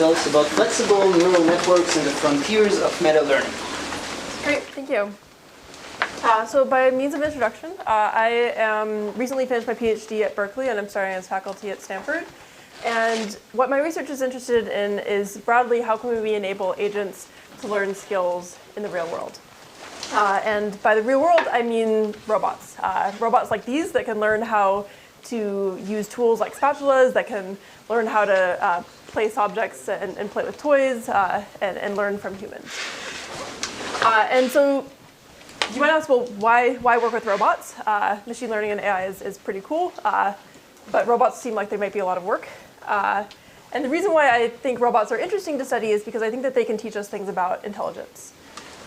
tell us about flexible neural networks and the frontiers of meta-learning. Great, thank you. So by means of introduction, I recently finished my PhD at Berkeley, and I'm starting as faculty at Stanford. And what my research is interested in is broadly how can we enable agents to learn skills in the real world. And by the real world, I mean robots. Robots like these that can learn how to use tools like spatulas, that can learn how to place objects and play with toys, and learn from humans. And so you might ask, well, why work with robots? Machine learning and AI is pretty cool, but robots seem like they might be a lot of work. And the reason why I think robots are interesting to study is because I think that they can teach us things about intelligence.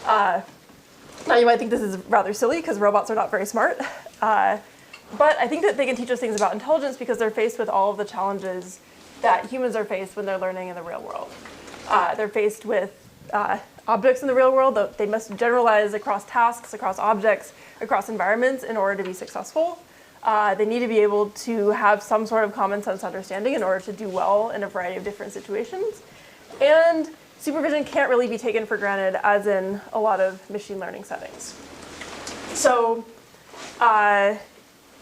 Now you might think this is rather silly because robots are not very smart, but I think that they can teach us things about intelligence because they're faced with all of the challenges that humans are faced when they're learning in the real world. They're faced with objects in the real world. They must generalize across tasks, across objects, across environments in order to be successful. They need to be able to have some sort of common sense understanding in order to do well in a variety of different situations. And supervision can't really be taken for granted, as in a lot of machine learning settings. So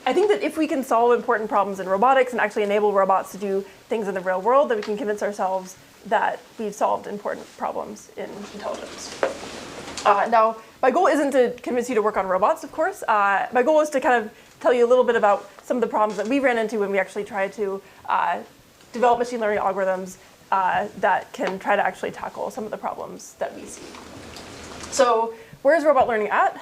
I think that if we can solve important problems in robotics and actually enable robots to do things in the real world, then we can convince ourselves that we've solved important problems in intelligence. Now, my goal isn't to convince you to work on robots, of course. My goal is to kind of tell you a little bit about some of the problems that we ran into when we actually tried to develop machine learning algorithms that can try to actually tackle some of the problems that we see. So where is robot learning at?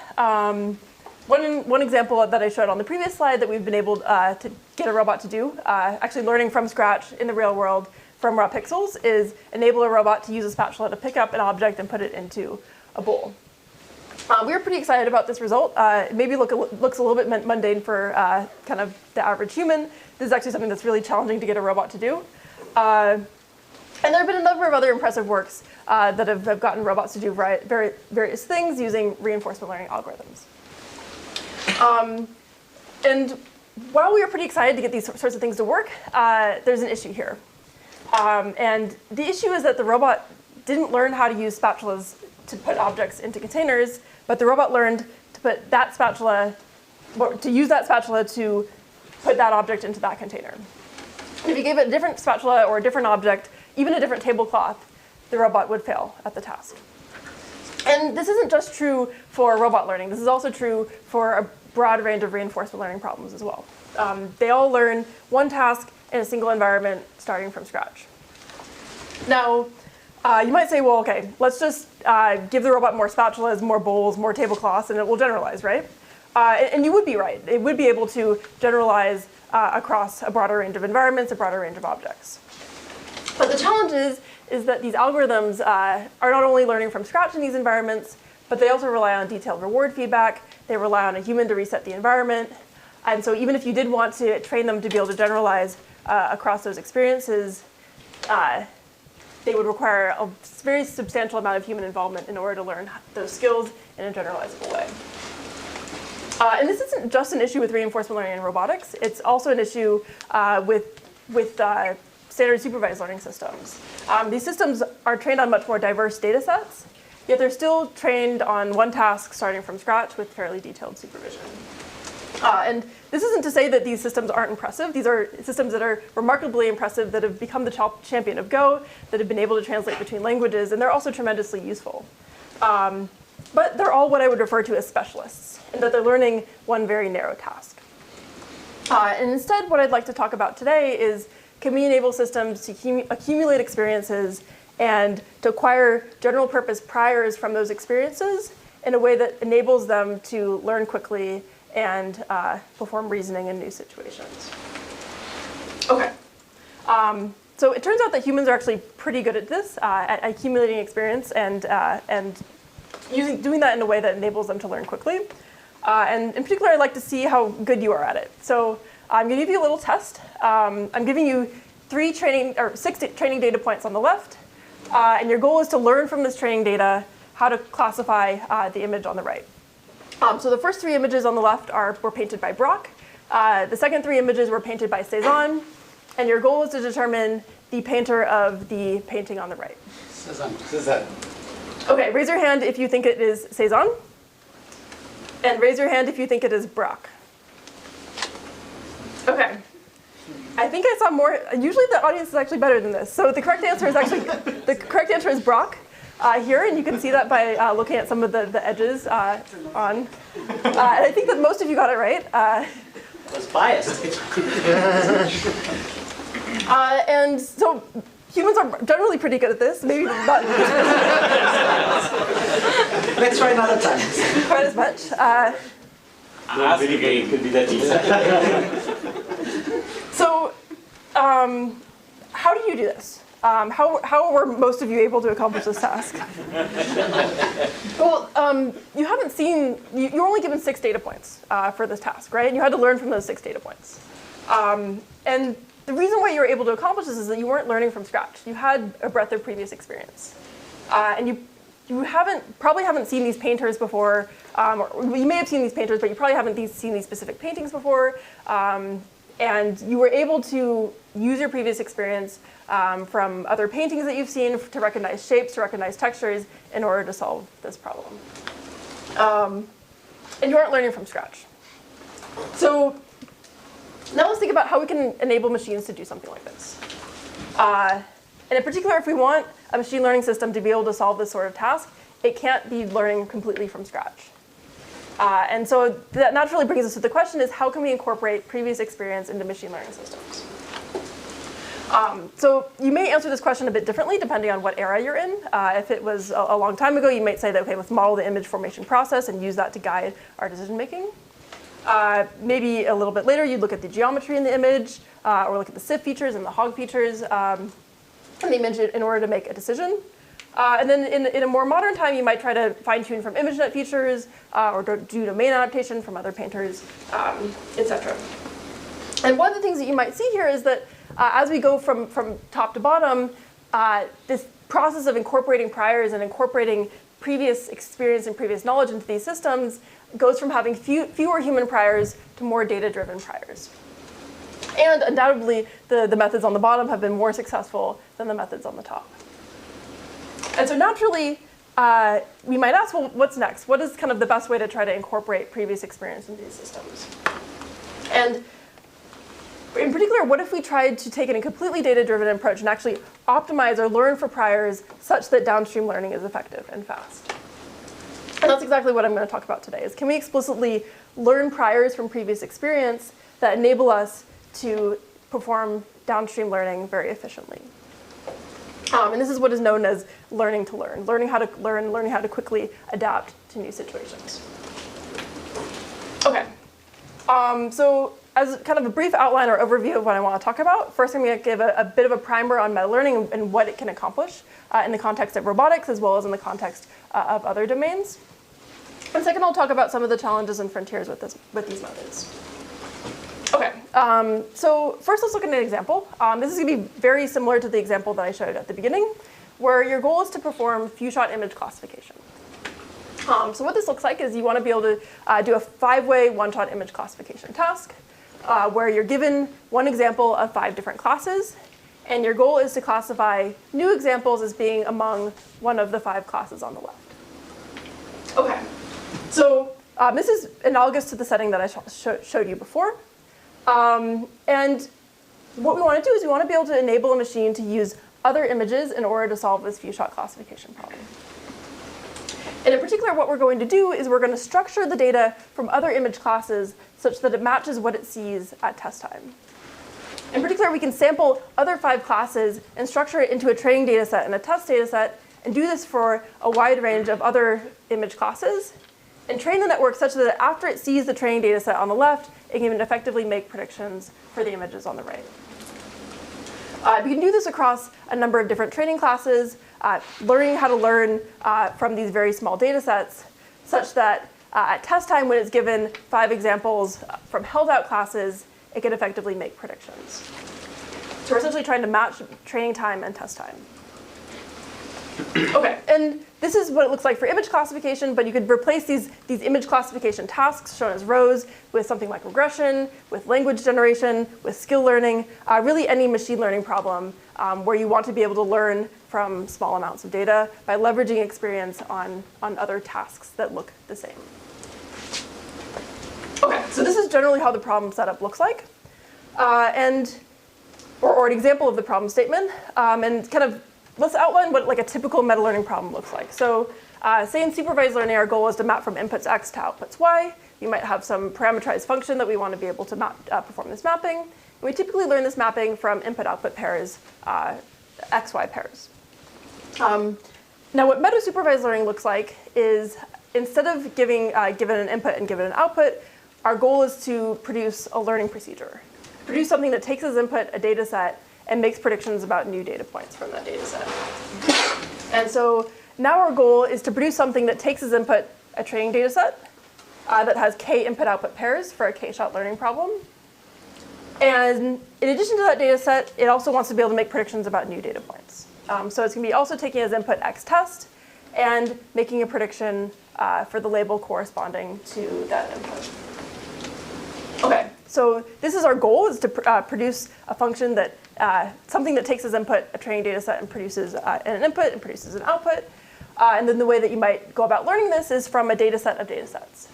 One example that I showed on the previous slide that we've been able to get a robot to do, actually learning from scratch in the real world from raw pixels, is enable a robot to use a spatula to pick up an object and put it into a bowl. We were pretty excited about this result. It maybe looks a little bit mundane for kind of the average human. This is actually something that's really challenging to get a robot to do. And there have been a number of other impressive works that have gotten robots to do various things using reinforcement learning algorithms. And while we were pretty excited to get these sorts of things to work, there's an issue here. And the issue is that the robot didn't learn how to use spatulas to put objects into containers, but the robot learned to put that spatula, to use that spatula to put that object into that container. If you gave it a different spatula or a different object, even a different tablecloth, the robot would fail at the task. And this isn't just true for robot learning. This is also true for a broad range of reinforcement learning problems as well. They all learn one task in a single environment starting from scratch. Now, you might say, well, okay, let's just give the robot more spatulas, more bowls, more tablecloths, and it will generalize, right? And you would be right. It would be able to generalize across a broader range of environments, a broader range of objects. But the challenge is that these algorithms are not only learning from scratch in these environments, but they also rely on detailed reward feedback. They rely on a human to reset the environment. And so even if you did want to train them to be able to generalize across those experiences, they would require a very substantial amount of human involvement in order to learn those skills in a generalizable way. And this isn't just an issue with reinforcement learning and robotics. It's also an issue with standard supervised learning systems. These systems are trained on much more diverse data sets, yet they're still trained on one task starting from scratch with fairly detailed supervision. And this isn't to say that these systems aren't impressive. These are systems that are remarkably impressive, that have become the champion of Go, that have been able to translate between languages, and they're also tremendously useful. But they're all what I would refer to as specialists, in that they're learning one very narrow task. And instead, what I'd like to talk about today is, can we enable systems to accumulate experiences and to acquire general purpose priors from those experiences in a way that enables them to learn quickly and perform reasoning in new situations. Okay. So it turns out that humans are actually pretty good at this, at accumulating experience and doing that in a way that enables them to learn quickly. And in particular, I'd like to see how good you are at it. So I'm going to give you a little test. I'm giving you 6 training data points on the left. And your goal is to learn from this training data how to classify the image on the right. So the first 3 images on the left were painted by Brock. The second 3 images were painted by Cezanne. And your goal is to determine the painter of the painting on the right? Cézanne. Okay, raise your hand if you think it is Cézanne. And raise your hand if you think it is Braque. Okay. I think I saw more. Usually the audience is actually better than this. So the correct answer is Braque here, and you can see that by looking at some of the edges on. And I think that most of you got it right. I was biased. And so humans are generally pretty good at this. Maybe not Let's try another time. quite as much. Video game could be that easy. So how do you do this? How were most of you able to accomplish this task? Well, you haven't seen, you're only given 6 data points for this task, right? And you had to learn from those 6 data points. And the reason why you were able to accomplish this is that you weren't learning from scratch. You had a breadth of previous experience. And you probably haven't seen these painters before, or you may have seen these painters, but you probably haven't seen these specific paintings before. And you were able to use your previous experience from other paintings that you've seen to recognize shapes, to recognize textures in order to solve this problem. And you aren't learning from scratch. So now let's think about how we can enable machines to do something like this. And in particular, if we want a machine learning system to be able to solve this sort of task, it can't be learning completely from scratch. And so that naturally brings us to the question is, how can we incorporate previous experience into machine learning systems? So you may answer this question a bit differently depending on what era you're in. If it was a long time ago, you might say that, okay, let's model the image formation process and use that to guide our decision making. Maybe a little bit later, you'd look at the geometry in the image, or look at the sieve features and the hog features in the image in order to make a decision. And then in a more modern time, you might try to fine-tune from ImageNet features, or do domain adaptation from other painters, etc. And one of the things that you might see here is that as we go from top to bottom, this process of incorporating priors and incorporating previous experience and previous knowledge into these systems goes from having fewer human priors to more data-driven priors. And undoubtedly, the methods on the bottom have been more successful than the methods on the top. And so naturally, we might ask, well, what's next? What is kind of the best way to try to incorporate previous experience into these systems? And in particular, what if we tried to take a completely data-driven approach and actually optimize or learn for priors such that downstream learning is effective and fast? And that's exactly what I'm going to talk about today, is can we explicitly learn priors from previous experience that enable us to perform downstream learning very efficiently? And this is what is known as learning to learn, learning how to learn, learning how to quickly adapt to new situations. Okay, so as kind of a brief outline or overview of what I want to talk about, first I'm going to give a bit of a primer on meta learning and what it can accomplish in the context of robotics as well as in the context of other domains. And second, I'll talk about some of the challenges and frontiers with these methods. Okay, so first let's look at an example. This is going to be very similar to the example that I showed at the beginning, where your goal is to perform few-shot image classification. So what this looks like is you want to be able to do a 5-way one-shot image classification task, where you're given one example of 5 different classes, and your goal is to classify new examples as being among one of the 5 classes on the left. Okay, so this is analogous to the setting that I showed you before. And what we want to do is we want to be able to enable a machine to use other images in order to solve this few-shot classification problem. And in particular, what we're going to do is we're going to structure the data from other image classes such that it matches what it sees at test time. In particular, we can sample other 5 classes and structure it into a training data set and a test data set, and do this for a wide range of other image classes, and train the network such that after it sees the training data set on the left, it can effectively make predictions for the images on the right. We can do this across a number of different training classes, learning how to learn from these very small data sets, such that at test time, when it's given 5 examples from held out classes, it can effectively make predictions. So we're essentially trying to match training time and test time. Okay, and this is what it looks like for image classification, but you could replace these image classification tasks shown as rows with something like regression, with language generation, with skill learning, really any machine learning problem where you want to be able to learn from small amounts of data by leveraging experience on other tasks that look the same. Okay, so this is generally how the problem setup looks like. Or an example of the problem statement, and kind of let's outline what like a typical meta-learning problem looks like. So say in supervised learning, our goal is to map from inputs x to outputs y. You might have some parameterized function that we want to be able to perform this mapping. And we typically learn this mapping from input-output pairs, x-y pairs. Now what meta-supervised learning looks like is instead of given an input and given an output, our goal is to produce a learning procedure. Produce something that takes as input a data set and makes predictions about new data points from that data set. And so now our goal is to produce something that takes as input a training data set that has k input-output pairs for a k-shot learning problem. And in addition to that data set, it also wants to be able to make predictions about new data points. So it's going to be also taking as input x test and making a prediction for the label corresponding to that input. Okay, so this is our goal, is to produce a function that something that takes as input a training data set and produces an input and produces an output. And then the way that you might go about learning this is from a data set of data sets.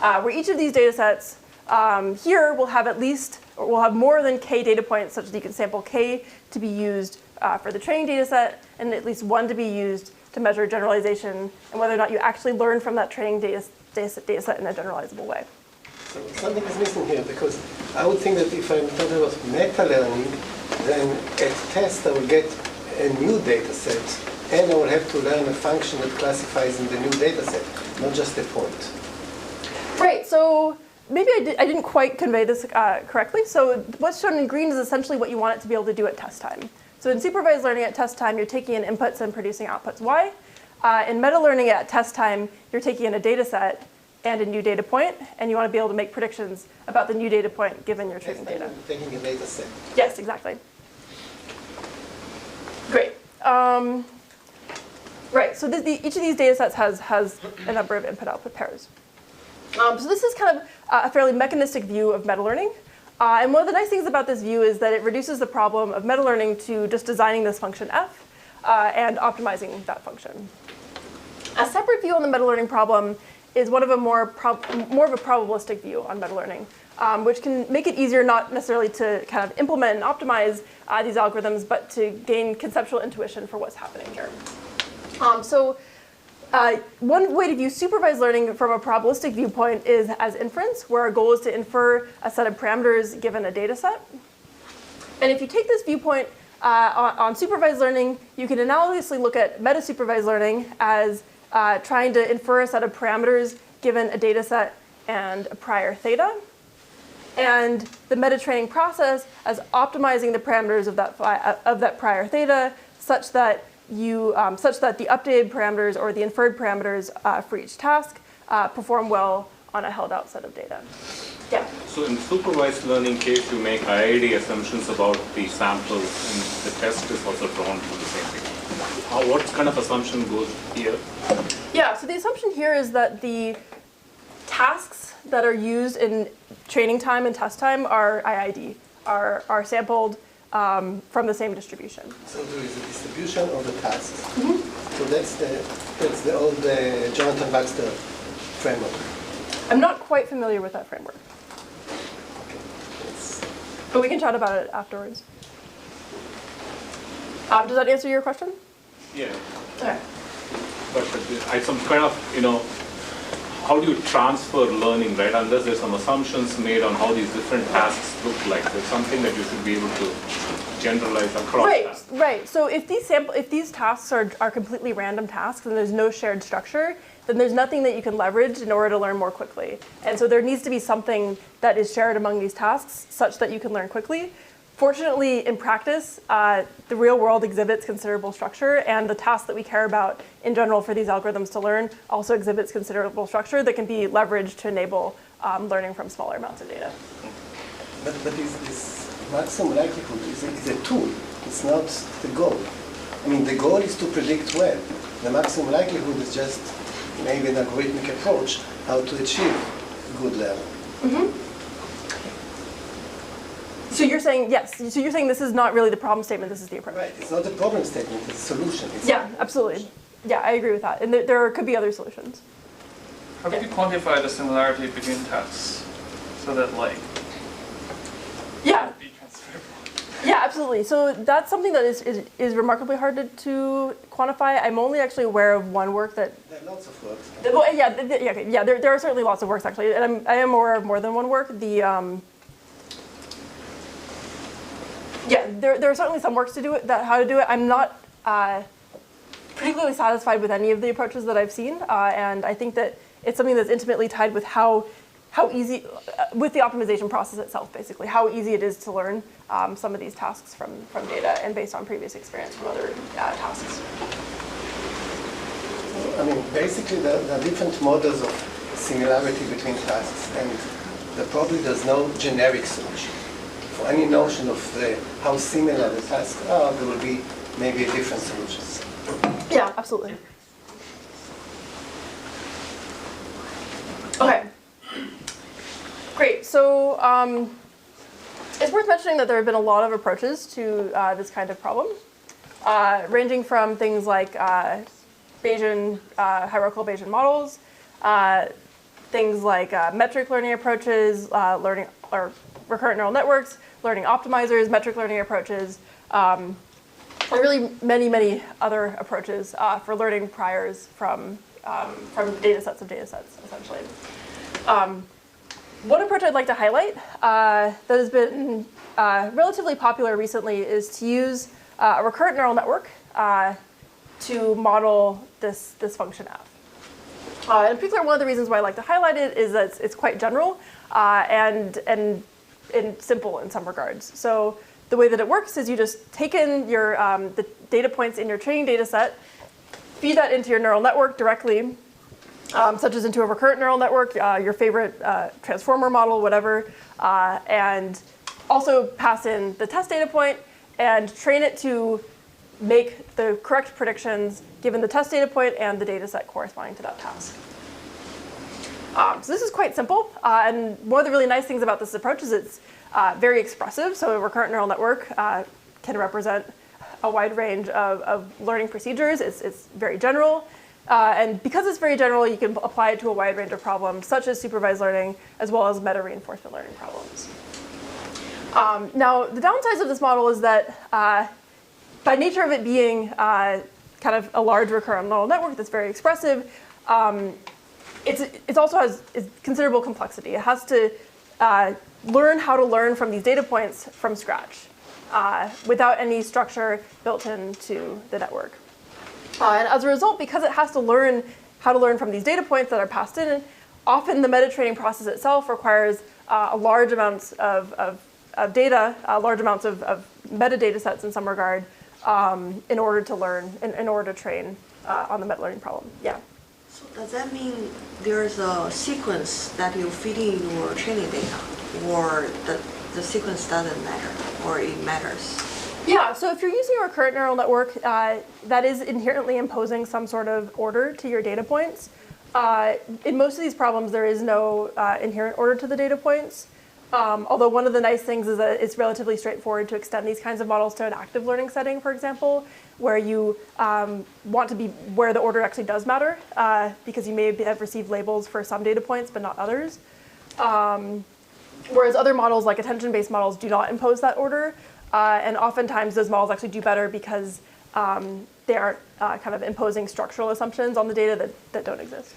Where each of these data sets here will have at least, or will have more than k data points, such that you can sample k to be used for the training data set, and at least one to be used to measure generalization and whether or not you actually learn from that training data set in a generalizable way. So something is missing here, because I would think that if I'm talking about meta-learning, then at test I will get a new data set, and I will have to learn a function that classifies in the new data set, not just a point. Right, so maybe I didn't quite convey this correctly. So what's shown in green is essentially what you want it to be able to do at test time. So in supervised learning at test time, you're taking in inputs and producing outputs y. In meta-learning at test time, you're taking in a data set and a new data point, and you want to be able to make predictions about the new data point given your training data. Taking a data set. Yes, exactly. Great. Right, so each of these data sets has a number of input-output pairs. So this is kind of a fairly mechanistic view of meta-learning. And one of the nice things about this view is that it reduces the problem of meta-learning to just designing this function f and optimizing that function. A separate view on the meta-learning problem is one of a more of a probabilistic view on meta-learning, which can make it easier not necessarily to kind of implement and optimize these algorithms, but to gain conceptual intuition for what's happening here. One way to view supervised learning from a probabilistic viewpoint is as inference, where our goal is to infer a set of parameters given a data set. And if you take this viewpoint on supervised learning, you can analogously look at meta-supervised learning as trying to infer a set of parameters given a data set and a prior theta. And the meta-training process as optimizing the parameters of that prior theta such that the updated parameters or the inferred parameters for each task perform well on a held-out set of data. Yeah? So in supervised learning case, you make IID assumptions about the samples, and the test is also drawn to the same thing. What kind of assumption goes here? Yeah, so the assumption here is that the tasks that are used in training time and test time are IID, are sampled from the same distribution. So there is a distribution of the tasks. Mm-hmm. So that's the old Jonathan Baxter framework. I'm not quite familiar with that framework. Okay. But we can chat about it afterwards. Does that answer your question? Yeah. Okay. But some kind of, how do you transfer learning, right? Unless there's some assumptions made on how these different tasks look like. There's something that you should be able to generalize across tasks. Right. So if these tasks are completely random tasks and there's no shared structure, then there's nothing that you can leverage in order to learn more quickly. And so there needs to be something that is shared among these tasks such that you can learn quickly. Fortunately, in practice, the real world exhibits considerable structure, and the tasks that we care about in general for these algorithms to learn also exhibits considerable structure that can be leveraged to enable learning from smaller amounts of data. But this maximum likelihood is a tool. It's not the goal. I mean, the goal is to predict well. The maximum likelihood is just maybe an algorithmic approach how to achieve good learning. So you're saying, yes, so you're saying this is not really the problem statement, this is the approach. Right, it's not a problem statement, it's a solution. It's Yeah, absolutely. Yeah, I agree with that. And there could be other solutions. How do you quantify the similarity between tasks so that like Yeah, be transferable? yeah, absolutely. So that's something that is remarkably hard to quantify. I'm only actually aware of one work that. There are lots of works. Well, yeah. There are certainly lots of works actually, and I am aware of more than one work. There are certainly some works to do it. How to do it. I'm not particularly satisfied with any of the approaches that I've seen, and I think that it's something that's intimately tied with how easy, with the optimization process itself, basically, how easy it is to learn some of these tasks from data and based on previous experience from other tasks. I mean, basically, there are different models of similarity between tasks, and there probably there's no generic solution. For any notion of how similar the tasks are, there will be maybe a different solution. Yeah, absolutely. Okay. Great. So it's worth mentioning that there have been a lot of approaches to this kind of problem, ranging from things like Bayesian, hierarchical Bayesian models, things like metric learning approaches, learning or recurrent neural networks, learning optimizers, metric learning approaches, and really many other approaches for learning priors from data sets, essentially. One approach I'd like to highlight that has been relatively popular recently is to use a recurrent neural network to model this function f. In particular, one of the reasons why I like to highlight it is that it's quite general and simple in some regards. So the way that it works is you just take in your the data points in your training data set, feed that into your neural network directly, such as into a recurrent neural network, your favorite transformer model, whatever, and also pass in the test data point and train it to make the correct predictions given the test data point and the data set corresponding to that task. So this is quite simple, and one of the really nice things about this approach is it's very expressive. So a recurrent neural network can represent a wide range of learning procedures. It's very general. And because it's very general, you can apply it to a wide range of problems, such as supervised learning, as well as meta-reinforcement learning problems. Now, the downsides of this model is that by nature of it being kind of a large recurrent neural network that's very expressive, it also has considerable complexity. It has to learn how to learn from these data points from scratch without any structure built into the network. And as a result, because it has to learn how to learn from these data points that are passed in, often the meta-training process itself requires a large amounts of data, large amounts of metadata sets in some regard, in order to learn, in order to train on the meta-learning problem. Yeah. So does that mean there's a sequence that you feed in your training data, or the sequence doesn't matter, or it matters? Yeah, so if you're using a recurrent neural network, that is inherently imposing some sort of order to your data points. In most of these problems, there is no inherent order to the data points. Although one of the nice things is that it's relatively straightforward to extend these kinds of models to an active learning setting, for example, where you want to be where the order actually does matter, because you may have received labels for some data points, but not others. Whereas other models, like attention-based models, do not impose that order. And oftentimes those models actually do better because they are kind of imposing structural assumptions on the data that don't exist.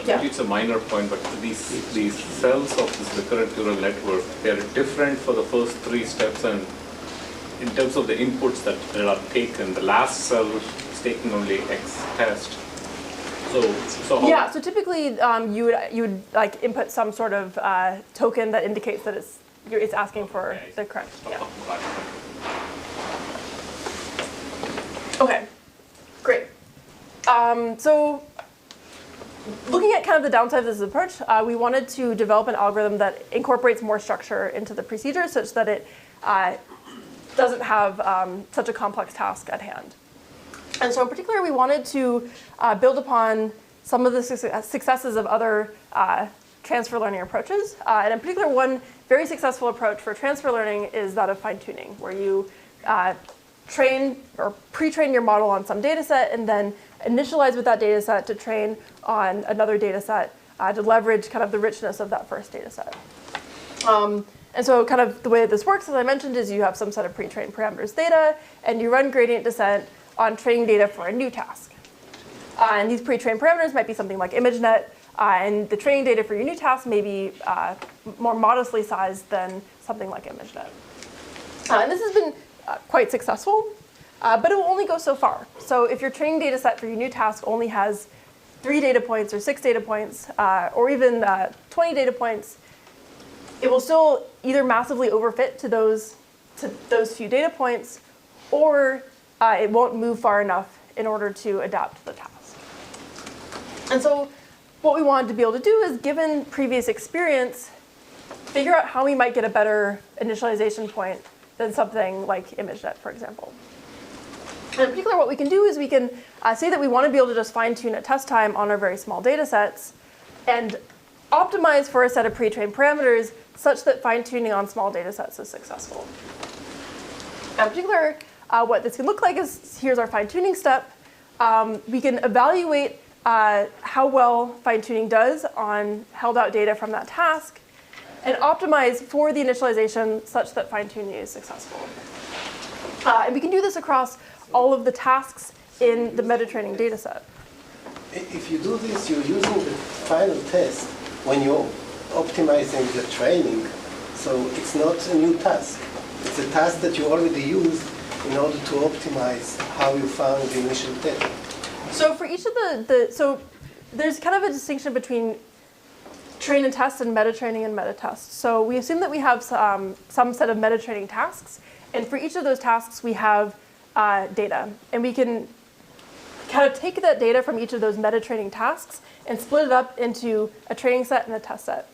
Yeah. It's a minor point, but these cells of this recurrent neural network, they're different for the first 3 steps, and in terms of the inputs that are taken, the last cell is taking only X test. So yeah, so typically you would like input some sort of token that indicates that it's asking for the correct. Yeah. Okay, great. So looking at kind of the downside of this approach, we wanted to develop an algorithm that incorporates more structure into the procedure such that it doesn't have such a complex task at hand. And so in particular, we wanted to build upon some of the successes of other transfer learning approaches. And in particular, one very successful approach for transfer learning is that of fine-tuning, where you train or pre-train your model on some data set and then initialize with that data set to train on another data set to leverage kind of the richness of that first data set. And so kind of the way this works, as I mentioned, is you have some set of pre-trained parameters data, and you run gradient descent on training data for a new task. And these pre-trained parameters might be something like ImageNet, and the training data for your new task may be more modestly sized than something like ImageNet. And this has been quite successful, but it will only go so far. So if your training data set for your new task only has 3 data points or 6 data points, or even 20 data points, it will still either massively overfit to those few data points, or it won't move far enough in order to adapt to the task. And so what we wanted to be able to do is, given previous experience, figure out how we might get a better initialization point than something like ImageNet, for example. And in particular, what we can do is we can say that we want to be able to just fine-tune at test time on our very small data sets and optimize for a set of pre-trained parameters such that fine-tuning on small data sets is successful. In particular, what this can look like is, here's our fine-tuning step. We can evaluate how well fine-tuning does on held out data from that task and optimize for the initialization such that fine-tuning is successful. And we can do this across all of the tasks in the meta-training data set. If you do this, you're using the final test when you're optimizing the training. So it's not a new task. It's a task that you already used in order to optimize how you found the initial data. So for each of so there's kind of a distinction between train and test and meta-training and meta-test. So we assume that we have some set of meta-training tasks, and for each of those tasks we have data. And we can kind of take that data from each of those meta-training tasks and split it up into a training set and a test set.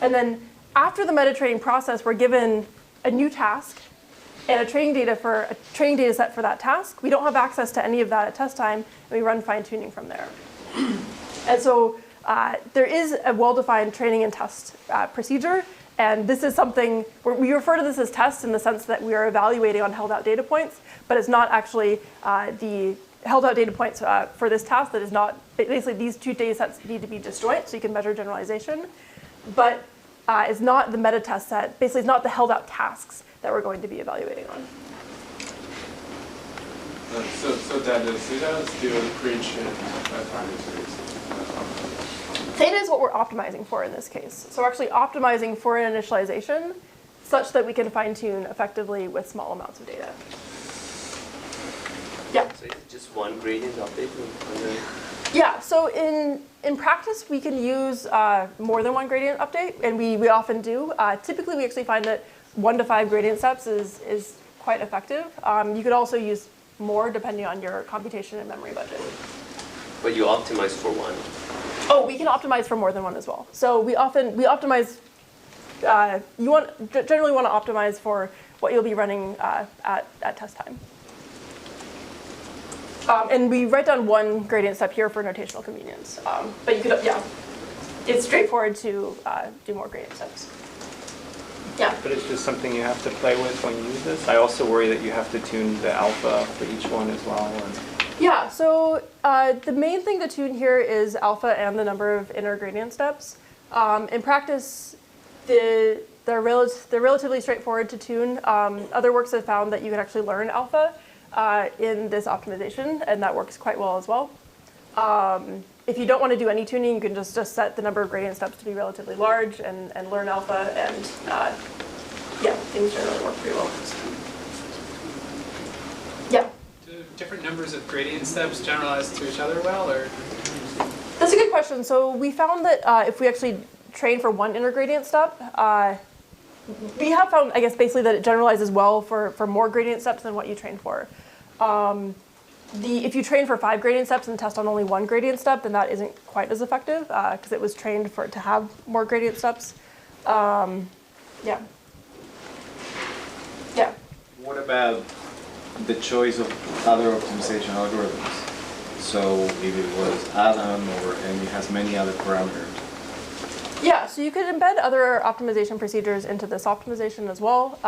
And then after the meta-training process, we're given a new task and a training data set for that task. We don't have access to any of that at test time, and we run fine-tuning from there. And so there is a well-defined training and test procedure, and this is something we refer to this as test in the sense that we are evaluating on held-out data points, but it's not actually the held-out data points for this task. That is not, basically these 2 data sets need to be disjoint so you can measure generalization, but it's not the meta-test set. Basically, it's not the held-out tasks that we're going to be evaluating on. So that is still pre-trained parameters. Theta is what we're optimizing for in this case. So we're actually optimizing for an initialization such that we can fine-tune effectively with small amounts of data. Yeah? So is it just one gradient update? Yeah, so in practice, we can use more than one gradient update, and we often do. Typically, we actually find that 1 to 5 gradient steps is quite effective. You could also use more depending on your computation and memory budget. But you optimize for one. Oh, we can optimize for more than one as well. So we optimize. You generally want to optimize for what you'll be running at test time. And we write down 1 gradient step here for notational convenience. But you could, yeah, it's straightforward to do more gradient steps. Yeah. But it's just something you have to play with when you use this. I also worry that you have to tune the alpha for each one as well. And yeah, so the main thing to tune here is alpha and the number of inner gradient steps. In practice, they're relatively straightforward to tune. Other works have found that you can actually learn alpha in this optimization, and that works quite well as well. If you don't want to do any tuning, you can just set the number of gradient steps to be relatively large and learn alpha, and yeah, things generally work pretty well. Yeah? Do different numbers of gradient steps generalize to each other well, or? That's a good question. So we found that if we actually train for 1 inner gradient step, we have found, I guess, basically that it generalizes well for more gradient steps than what you train for. If you train for 5 gradient steps and test on only 1 gradient step, then that isn't quite as effective because it was trained to have more gradient steps. Yeah. Yeah. What about the choice of other optimization algorithms? So if it was Adam and it has many other parameters. Yeah, so you could embed other optimization procedures into this optimization as well.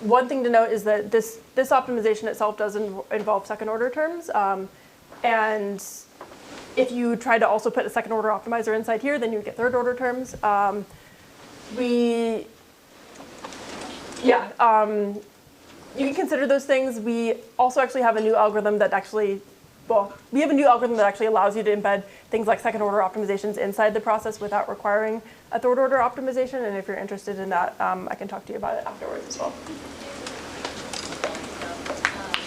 One thing to note is that this optimization itself does involve second order terms. And if you try to also put a second order optimizer inside here, then you would get third order terms. You can consider those things. We also actually have a new algorithm that actually, we have a new algorithm that actually allows you to embed things like second order optimizations inside the process without requiring a third order optimization. And if you're interested in that, I can talk to you about it afterwards as well.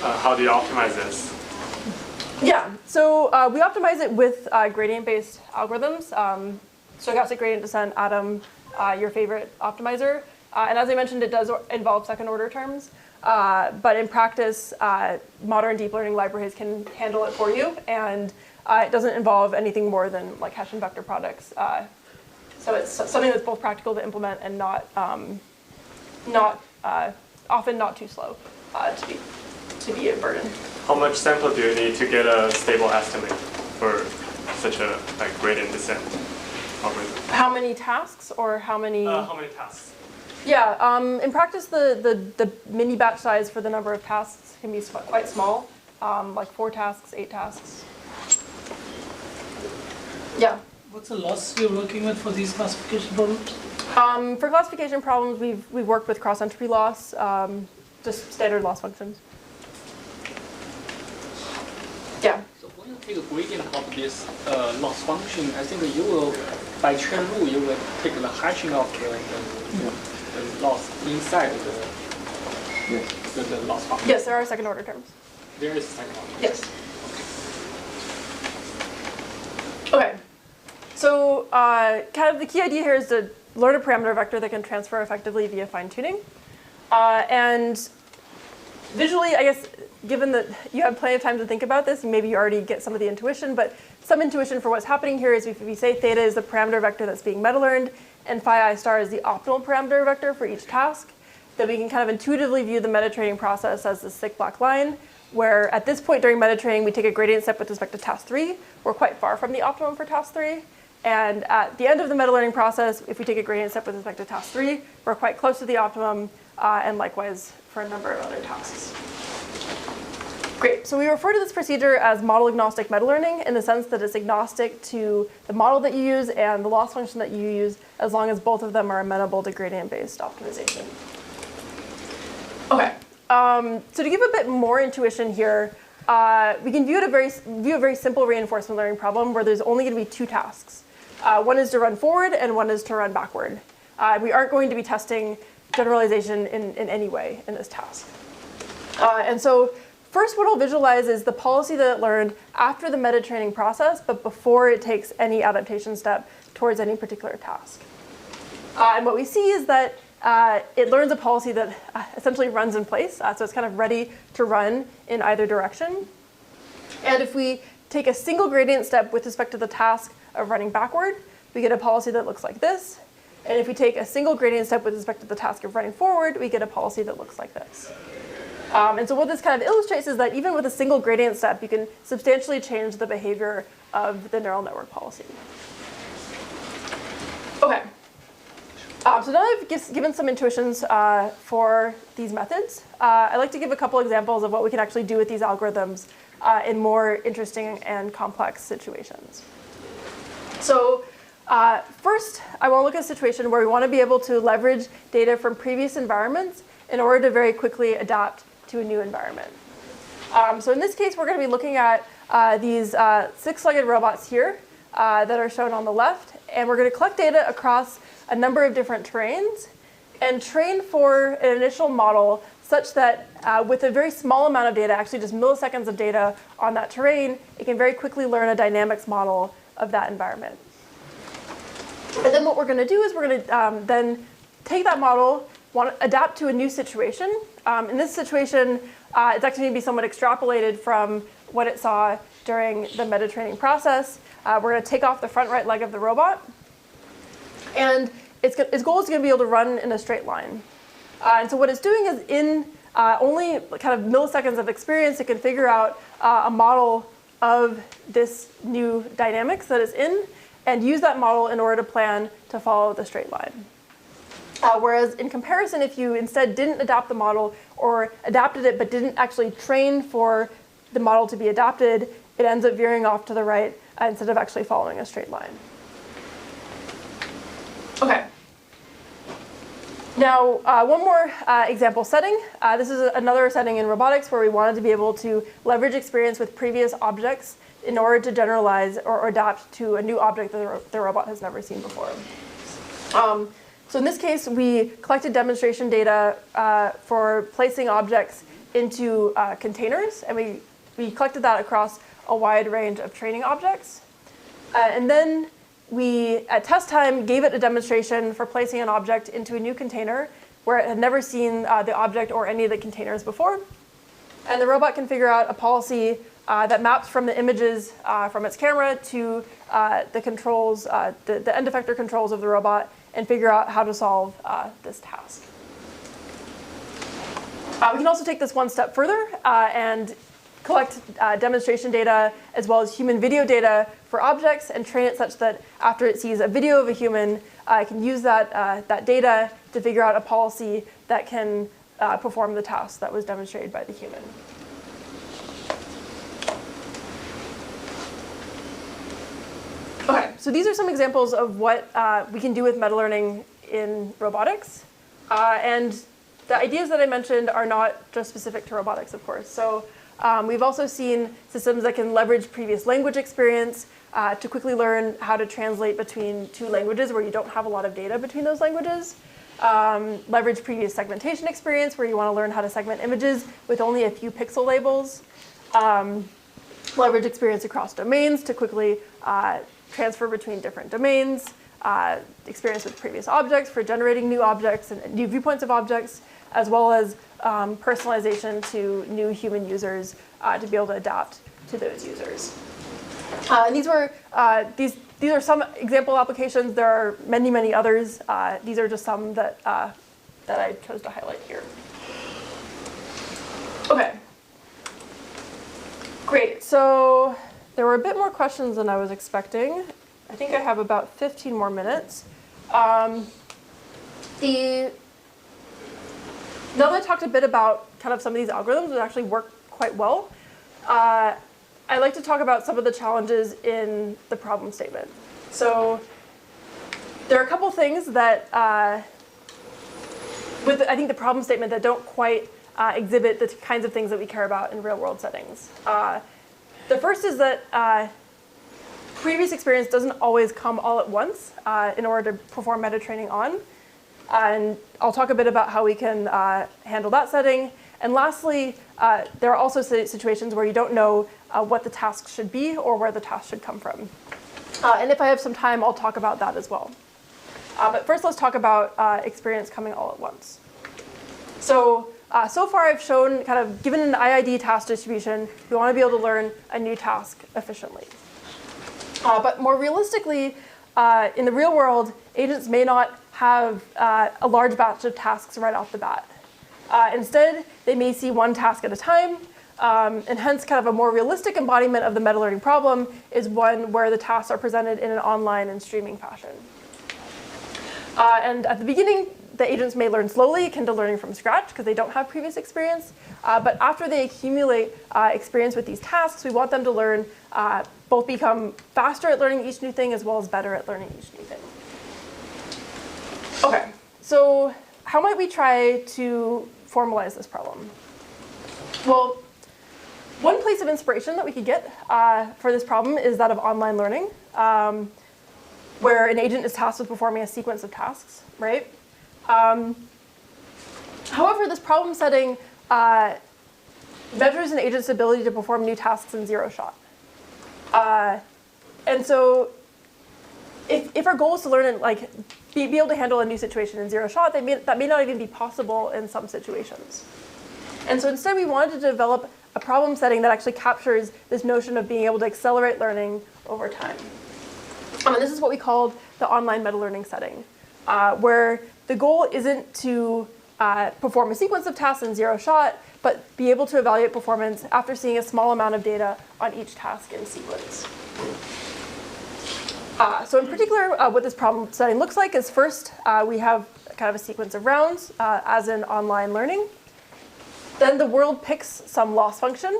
How do you optimize this? Yeah, so we optimize it with gradient-based algorithms. Stochastic gradient descent, Atom, your favorite optimizer. And as I mentioned, it does involve second order terms. But in practice, modern deep learning libraries can handle it for you. And it doesn't involve anything more than like Hessian vector products. So it's something that's both practical to implement and often not too slow to be a burden. How much sample do you need to get a stable estimate for such a gradient descent algorithm? How many tasks or how many? How many tasks? Yeah, in practice, the mini batch size for the number of tasks can be quite small, like 4 tasks, 8 tasks. Yeah. What's the loss you're working with for these classification problems? For classification problems, we've worked with cross-entropy loss, just standard loss functions. Yeah. So when you take a gradient of this loss function, I think you will, by chain rule, you will take the hashing of the loss inside the loss function. Yes, there are second order terms. There is second order. Yes. Okay. So kind of the key idea here is to learn a parameter vector that can transfer effectively via fine tuning. And visually, I guess, given that you have plenty of time to think about this, maybe you already get some of the intuition, but some intuition for what's happening here is if we say theta is the parameter vector that's being meta-learned, and phi I star is the optimal parameter vector for each task, then we can kind of intuitively view the meta-training process as this thick black line, where at this point during meta-training, we take a gradient step with respect to task 3. We're quite far from the optimum for task 3. And at the end of the meta-learning process, if we take a gradient step with respect to task 3, we're quite close to the optimum, and likewise for a number of other tasks. Great, so we refer to this procedure as model-agnostic meta-learning in the sense that it's agnostic to the model that you use and the loss function that you use, as long as both of them are amenable to gradient-based optimization. Okay, so to give a bit more intuition here, we can view a very simple reinforcement learning problem where there's only going to be 2 tasks. One is to run forward and one is to run backward. We aren't going to be testing generalization in any way in this task. And so first what I'll visualize is the policy that it learned after the meta-training process, but before it takes any adaptation step towards any particular task. And what we see is that it learns a policy that essentially runs in place. So it's kind of ready to run in either direction. And if we take a single gradient step with respect to the task of running backward, we get a policy that looks like this. And if we take a single gradient step with respect to the task of running forward, we get a policy that looks like this. And so what this kind of illustrates is that even with a single gradient step, you can substantially change the behavior of the neural network policy. Okay. So now I've given some intuitions for these methods. I'd like to give a couple examples of what we can actually do with these algorithms in more interesting and complex situations. So first, I want to look at a situation where we want to be able to leverage data from previous environments in order to very quickly adapt to a new environment. So in this case, we're going to be looking at these 6-legged robots here that are shown on the left. And we're going to collect data across a number of different terrains and train for an initial model such that with a very small amount of data, actually just milliseconds of data on that terrain, it can very quickly learn a dynamics model of that environment. And then what we're going to do is we're going to then take that model, adapt to a new situation. In this situation, it's actually going to be somewhat extrapolated from what it saw during the meta-training process. We're going to take off the front right leg of the robot. And its goal is going to be able to run in a straight line. And so what it's doing is in only kind of milliseconds of experience, it can figure out a model of this new dynamics that it's in and use that model in order to plan to follow the straight line. Whereas in comparison, if you instead didn't adapt the model or adapted it but didn't actually train for the model to be adapted, it ends up veering off to the right instead of actually following a straight line. Okay. Now, one more example setting. This is another setting in robotics where we wanted to be able to leverage experience with previous objects in order to generalize or adapt to a new object that the robot has never seen before. So in this case, we collected demonstration data for placing objects into containers, and we collected that across a wide range of training objects. And then we, at test time, gave it a demonstration for placing an object into a new container where it had never seen the object or any of the containers before. And the robot can figure out a policy that maps from the images from its camera to the controls, the end effector controls of the robot, and figure out how to solve this task. We can also take this one step further and collect demonstration data as well as human video data for objects and train it such that after it sees a video of a human, it can use that data to figure out a policy that can perform the task that was demonstrated by the human. Okay, so these are some examples of what we can do with meta-learning in robotics. And the ideas that I mentioned are not just specific to robotics, of course. So we've also seen systems that can leverage previous language experience to quickly learn how to translate between two languages where you don't have a lot of data between those languages. Leverage previous segmentation experience where you want to learn how to segment images with only a few pixel labels. Leverage experience across domains to quickly transfer between different domains. Experience with previous objects for generating new objects and new viewpoints of objects, as well as personalization to new human users to be able to adapt to those users. And these are some example applications. There are many, many others. These are just some that I chose to highlight here. Okay. Great. So there were a bit more questions than I was expecting. I think I have about 15 more minutes. Now that I talked a bit about kind of some of these algorithms that actually work quite well, I'd like to talk about some of the challenges in the problem statement. So there are a couple things that, with I think the problem statement that don't quite exhibit the kinds of things that we care about in real world settings. The first is that previous experience doesn't always come all at once in order to perform meta training on. And I'll talk a bit about how we can handle that setting. And lastly, there are also situations where you don't know what the task should be or where the task should come from. And if I have some time, I'll talk about that as well. But first, let's talk about experience coming all at once. So far I've shown, kind of given an IID task distribution, we want to be able to learn a new task efficiently. But more realistically, in the real world, agents may not have a large batch of tasks right off the bat. Instead, they may see one task at a time, and hence kind of a more realistic embodiment of the meta-learning problem is one where the tasks are presented in an online and streaming fashion. And at the beginning, the agents may learn slowly, akin to learning from scratch, because they don't have previous experience. But after they accumulate experience with these tasks, we want them to learn, both become faster at learning each new thing, as well as better at learning each new thing. Okay, so how might we try to formalize this problem? Well, one place of inspiration that we could get for this problem is that of online learning, where an agent is tasked with performing a sequence of tasks, right? However, this problem setting measures an agent's ability to perform new tasks in zero shot. And so if our goal is to learn and be able to handle a new situation in zero shot, that may not even be possible in some situations. And so instead, we wanted to develop a problem setting that actually captures this notion of being able to accelerate learning over time. And this is what we called the online meta-learning setting, where the goal isn't to perform a sequence of tasks in 0 shot, but be able to evaluate performance after seeing a small amount of data on each task in sequence. So in particular, what this problem setting looks like is first, we have kind of a sequence of rounds, as in online learning. Then the world picks some loss function.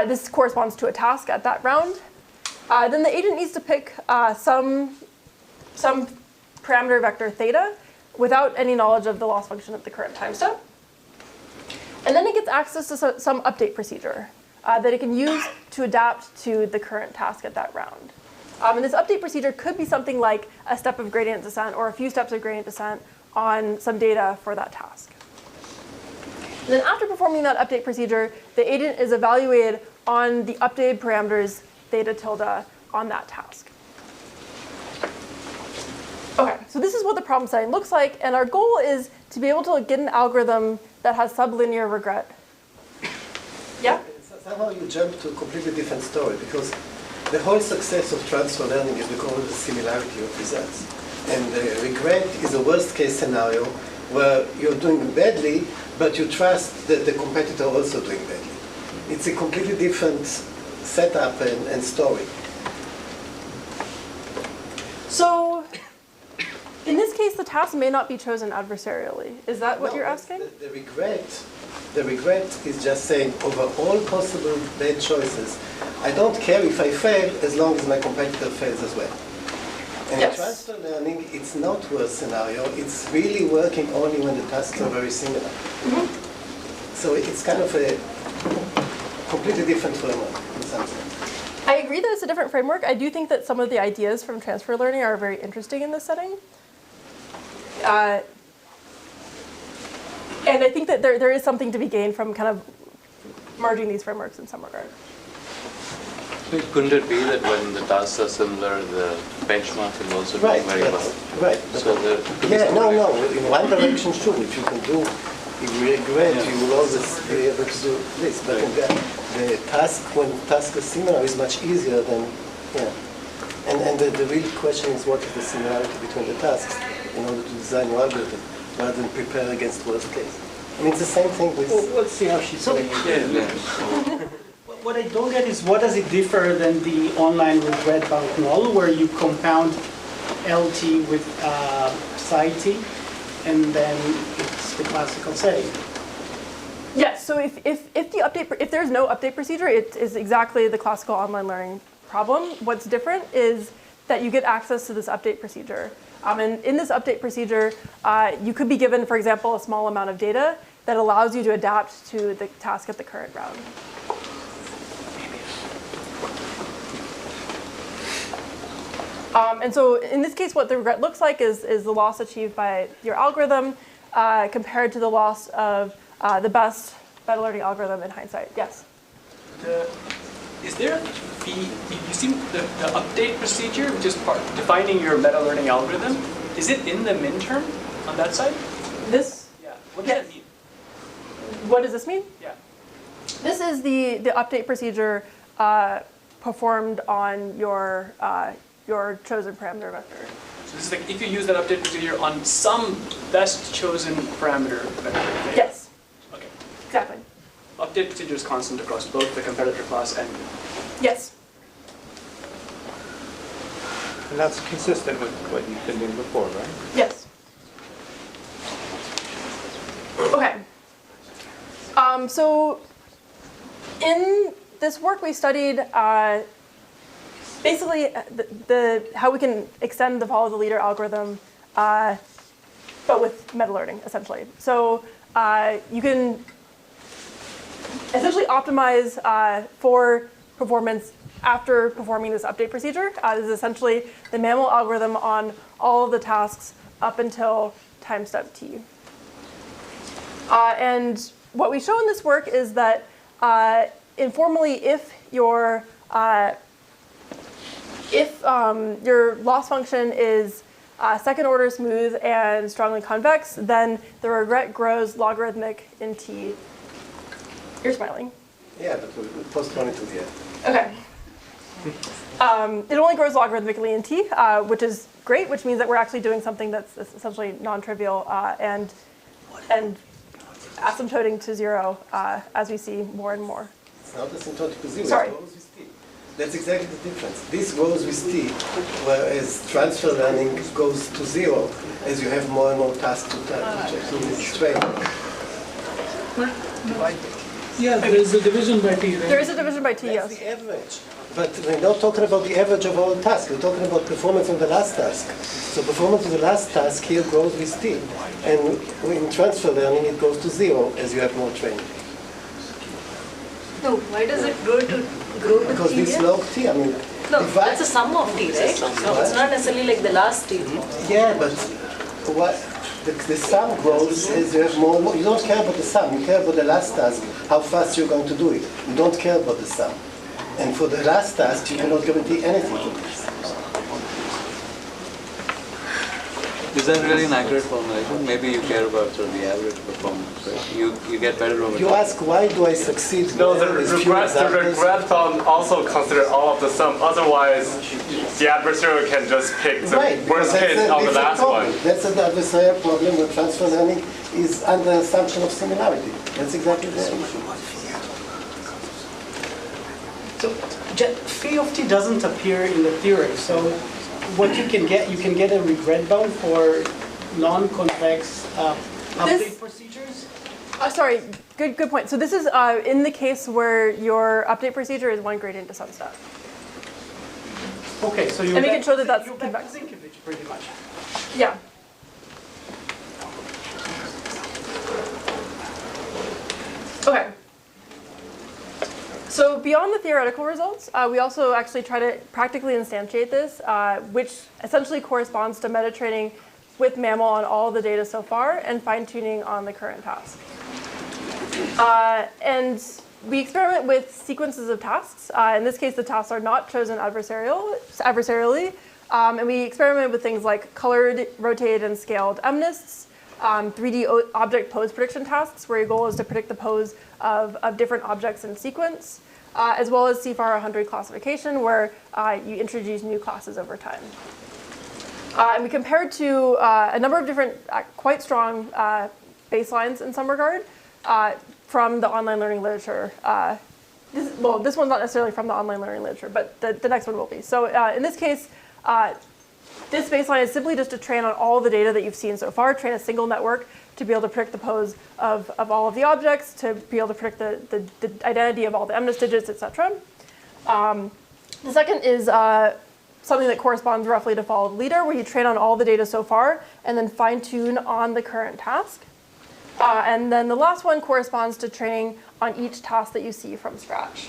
This corresponds to a task at that round. Then the agent needs to pick some parameter vector theta without any knowledge of the loss function at the current time step. And then it gets access to some update procedure that it can use to adapt to the current task at that round. And this update procedure could be something like a step of gradient descent or a few steps of gradient descent on some data for that task. And then after performing that update procedure, the agent is evaluated on the updated parameters theta tilde on that task. Okay, so this is what the problem setting looks like, and our goal is to be able to get an algorithm that has sublinear regret. Yeah? Somehow you jump to a completely different story, because the whole success of transfer learning is because of the similarity of results. And regret is a worst case scenario where you're doing badly, but you trust that the competitor also doing badly. It's a completely different setup and story. So, in this case, the task may not be chosen adversarially. Is that what you're asking? The regret is just saying, over all possible bad choices, I don't care if I fail as long as my competitor fails as well. And in transfer learning, it's not worst scenario. It's really working only when the tasks are very similar. Mm-hmm. So it's kind of a completely different framework in some sense. I agree that it's a different framework. I do think that some of the ideas from transfer learning are very interesting in this setting. And I think that there is something to be gained from kind of merging these frameworks in some regard. Couldn't it be that when the tasks are similar, the benchmark will also do very well? Right. So no. In one direction, sure. If you can do regret, you will always be able to do this. But the task, when task is similar, is much easier than, And the real question is, what is the similarity between the tasks in order to design your algorithm, rather than prepare against worst case? I mean, it's the same thing with... Well, let's see how she's doing it. What I don't get is, what does it differ than the online regret bank null, where you compound LT with psi-t, and then it's the classical setting? Yes, so if there's no update procedure, it is exactly the classical online learning problem. What's different is that you get access to this update procedure. And in this update procedure, you could be given, for example, a small amount of data that allows you to adapt to the task at the current round. And so in this case, what the regret looks like is the loss achieved by your algorithm compared to the loss of the best meta learning algorithm in hindsight. Yes? Is there you see the update procedure, which is defining your meta learning algorithm, is it in the midterm on that side? This? Yeah. What does that mean? What does this mean? Yeah. This is the update procedure performed on your chosen parameter vector. So this is like if you use that update procedure on some best chosen parameter vector. Yes. Okay. Exactly. Update procedure is constant across both the competitor class and... Yes. And that's consistent with what you've been doing before, right? Yes. Okay. So in this work, we studied basically how we can extend the follow the leader algorithm, but with meta learning, essentially. So you can essentially optimize for performance after performing this update procedure. This is essentially the mammal algorithm on all of the tasks up until time step t. And what we show in this work is that informally, if your loss function is second order smooth and strongly convex, then the regret grows logarithmic in t. You're smiling. Yeah, but we'll postpone it to the end. Okay. It only grows logarithmically in t, which is great, which means that we're actually doing something that's essentially non-trivial and asymptoting to zero as we see more and more. It's not asymptotic to zero. Sorry. It grows with t. That's exactly the difference. This grows with t, whereas transfer learning goes to zero as you have more and more tasks to train. Yeah, there is a division by t, right? There is a division by t, That's yes. the average. But we're not talking about the average of all tasks. We're talking about performance of the last task. So performance of the last task here grows with t. And in transfer learning, it goes to zero as you have more training. No, why does it grow with Because t? this log t, I mean, No, that's a sum of t, right? So it's not necessarily like the last t. yeah, but what the sum grows as you have more and more. You don't care about the sum. You care about the last task, how fast you're going to do it. You don't care about the sum. And for the last task, you cannot guarantee anything for this. Is that really an accurate formulation? Maybe you care about sort of the average performance, right? You get better over You time. ask, why do I succeed? No, the more with few examples? regret problem also consider all of the sum. Otherwise, the adversarial can just pick the Right, worst because case that's a of the different last problem. one. That's an adversarial problem where transfer learning is under assumption of similarity. That's exactly the issue. So phi of t doesn't appear in the theorem. So what you can get a regret bound for non-convex update procedures. Sorry, good point. So this is in the case where your update procedure is one gradient to some step. Okay, so you And we can show that that's you convex. pretty much. Yeah. Okay. So beyond the theoretical results, we also actually try to practically instantiate this, which essentially corresponds to meta-training with MAML on all the data so far and fine-tuning on the current task. And we experiment with sequences of tasks. In this case, the tasks are not chosen adversarially. And we experiment with things like colored, rotated, and scaled MNISTs, 3D object pose prediction tasks, where your goal is to predict the pose of different objects in sequence, as well as CFAR 100 classification, where you introduce new classes over time. And we compared to a number of different quite strong baselines in some regard from the online learning literature. This one's not necessarily from the online learning literature, but the next one will be. So in this case, this baseline is simply just to train on all the data that you've seen so far, train a single network to be able to predict the pose of all of the objects, to be able to predict the identity of all the MNIST digits, etc. The second is something that corresponds roughly to follow the leader, where you train on all the data so far and then fine-tune on the current task. And then the last one corresponds to training on each task that you see from scratch.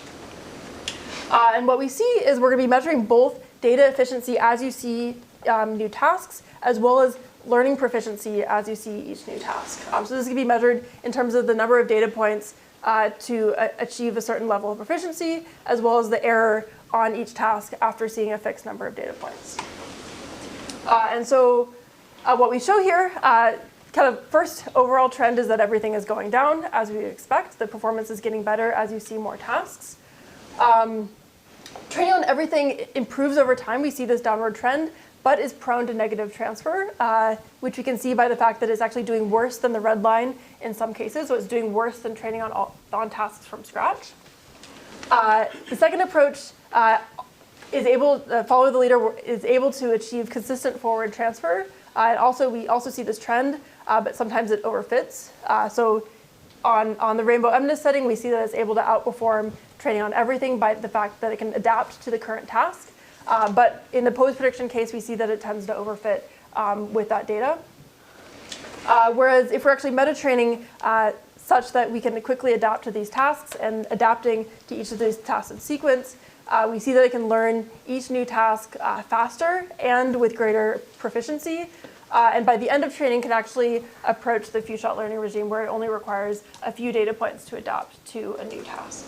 And what we see is we're going to be measuring both data efficiency as you see new tasks, as well as learning proficiency as you see each new task. So this is going to be measured in terms of the number of data points to achieve a certain level of proficiency, as well as the error on each task after seeing a fixed number of data points. And so what we show here, kind of first overall trend is that everything is going down as we expect. The performance is getting better as you see more tasks. Training on everything improves over time. We see this downward trend, but is prone to negative transfer, which we can see by the fact that it's actually doing worse than the red line in some cases. So it's doing worse than training on tasks from scratch. The second approach is follow the leader is able to achieve consistent forward transfer. And we also see this trend, but sometimes it overfits. So on the rainbow MNIST setting, we see that it's able to outperform training on everything by the fact that it can adapt to the current task. But in the pose prediction case, we see that it tends to overfit with that data. Whereas if we're actually meta-training such that we can quickly adapt to these tasks and adapting to each of these tasks in sequence, we see that it can learn each new task faster and with greater proficiency. And by the end of training, can actually approach the few-shot learning regime where it only requires a few data points to adapt to a new task.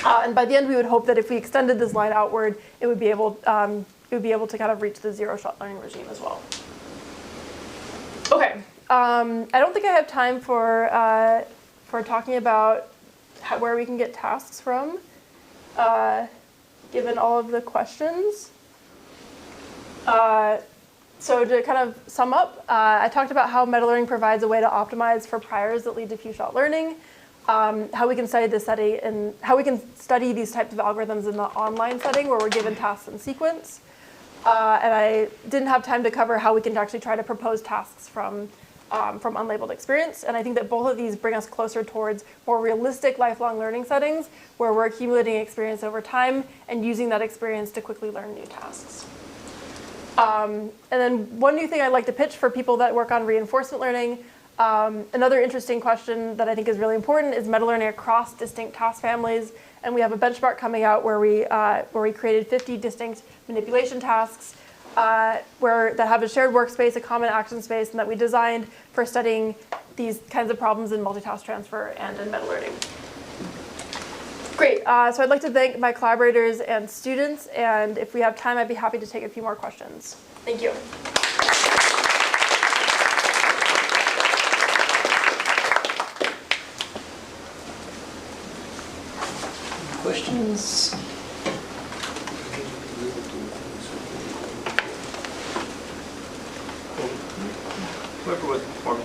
And by the end, we would hope that if we extended this line outward, it would be able to kind of reach the zero-shot learning regime as well. Okay, I don't think I have time for talking about where we can get tasks from, given all of the questions. So to kind of sum up, I talked about how meta-learning provides a way to optimize for priors that lead to few-shot learning, how we can study this study and how we can study these types of algorithms in the online setting where we're given tasks in sequence. And I didn't have time to cover how we can actually try to propose tasks from unlabeled experience. And I think that both of these bring us closer towards more realistic lifelong learning settings where we're accumulating experience over time and using that experience to quickly learn new tasks. And then one new thing I'd like to pitch for people that work on reinforcement learning, another interesting question that I think is really important is meta-learning across distinct task families. And we have a benchmark coming out where we created 50 distinct manipulation tasks that have a shared workspace, a common action space, and that we designed for studying these kinds of problems in multitask transfer and in meta-learning. Great, so I'd like to thank my collaborators and students, and if we have time, I'd be happy to take a few more questions. Thank you. Questions? Whoever was before me.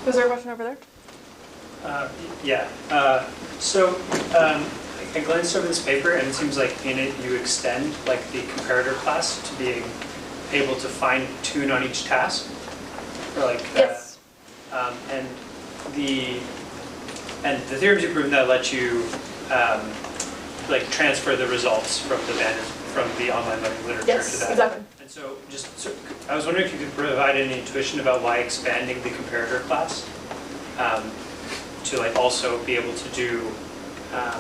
Was there a question over there? I glanced over this paper, and it seems like in it you extend like the comparator class to being able to fine tune on each task, or like yes. And the theorems you proved that let you like transfer the results from the online learning literature Yes, to that. exactly. And so I was wondering if you could provide any intuition about why expanding the comparator class to like also be able to do a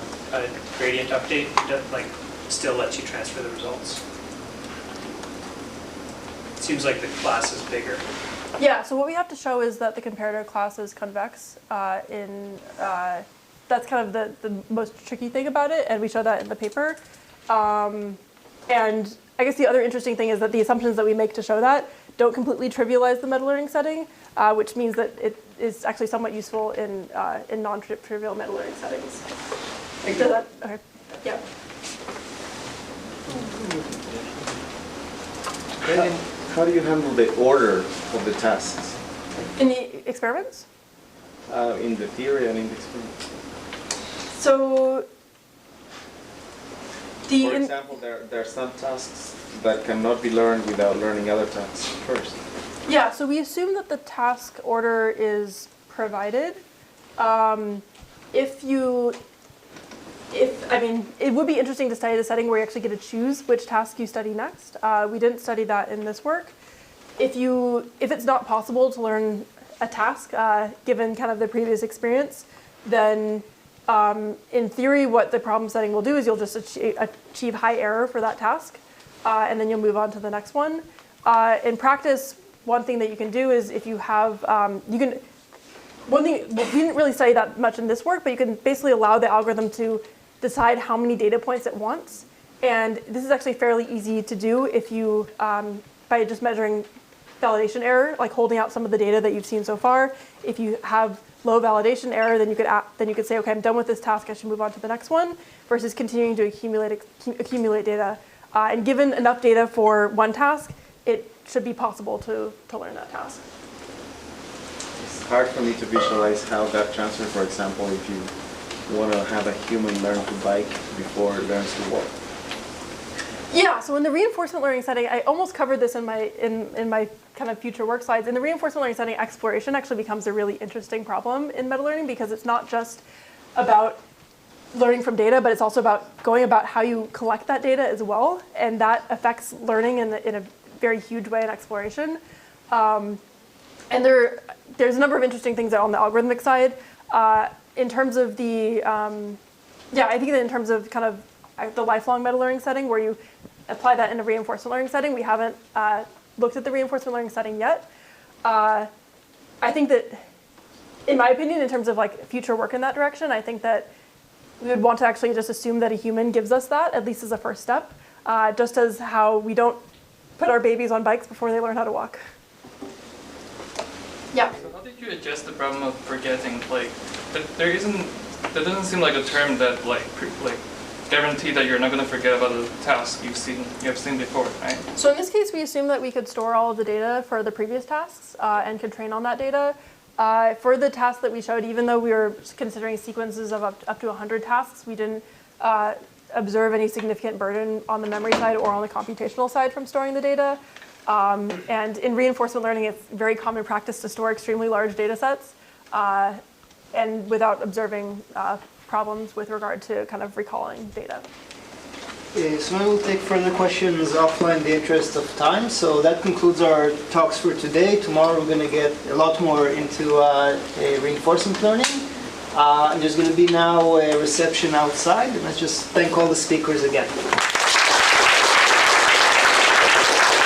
gradient update that like still lets you transfer the results. It seems like the class is bigger. Yeah, so what we have to show is that the comparator class is convex. That's kind of the most tricky thing about it, and we show that in the paper. And I guess the other interesting thing is that the assumptions that we make to show that don't completely trivialize the meta-learning setting, which means that it is actually somewhat useful in non-trivial meta-learning settings. Okay. Yeah. How do you handle the order of the tasks? In the experiments? In the theory and in the experiments. So, for example, there are some tasks that cannot be learned without learning other tasks first. Yeah, so we assume that the task order is provided. It would be interesting to study the setting where you actually get to choose which task you study next. We didn't study that in this work. If it's not possible to learn a task, given kind of the previous experience, then in theory, what the problem setting will do is you'll just achieve high error for that task, and then you'll move on to the next one. In practice, one thing that you can do is if you have, we didn't really study that much in this work, but you can basically allow the algorithm to decide how many data points it wants. And this is actually fairly easy to do if you, by just measuring validation error, like holding out some of the data that you've seen so far. If you have low validation error, then you could say, okay, I'm done with this task, I should move on to the next one, versus continuing to accumulate data. And given enough data for one task, it should be possible to learn that task. It's hard for me to visualize how that transfer, for example, if you want to have a human learn to bike before it learns to walk. Yeah, so in the reinforcement learning setting, I almost covered this in my kind of future work slides. In the reinforcement learning setting, exploration actually becomes a really interesting problem in meta-learning because it's not just about learning from data, but it's also about going about how you collect that data as well, and that affects learning in a very huge way in exploration. And there's a number of interesting things on the algorithmic side. In terms of the, I think that in terms of kind of the lifelong meta-learning setting where you apply that in a reinforcement learning setting, we haven't looked at the reinforcement learning setting yet. I think that, in my opinion, in terms of like future work in that direction, I think that we would want to actually just assume that a human gives us that, at least as a first step, just as how we don't put our babies on bikes before they learn how to walk. Yeah. So how did you address the problem of forgetting? Like, there doesn't seem like a term that guarantee that you're not going to forget about the task you have seen before, right? So in this case, we assume that we could store all of the data for the previous tasks and could train on that data. For the task that we showed, even though we were considering sequences of up to 100 tasks, we didn't observe any significant burden on the memory side or on the computational side from storing the data. And in reinforcement learning, it's very common practice to store extremely large data sets and without observing problems with regard to kind of recalling data. So I will take further questions offline in the interest of time. So that concludes our talks for today. Tomorrow we're going to get a lot more into reinforcement learning. And there's going to be now a reception outside. And let's just thank all the speakers again.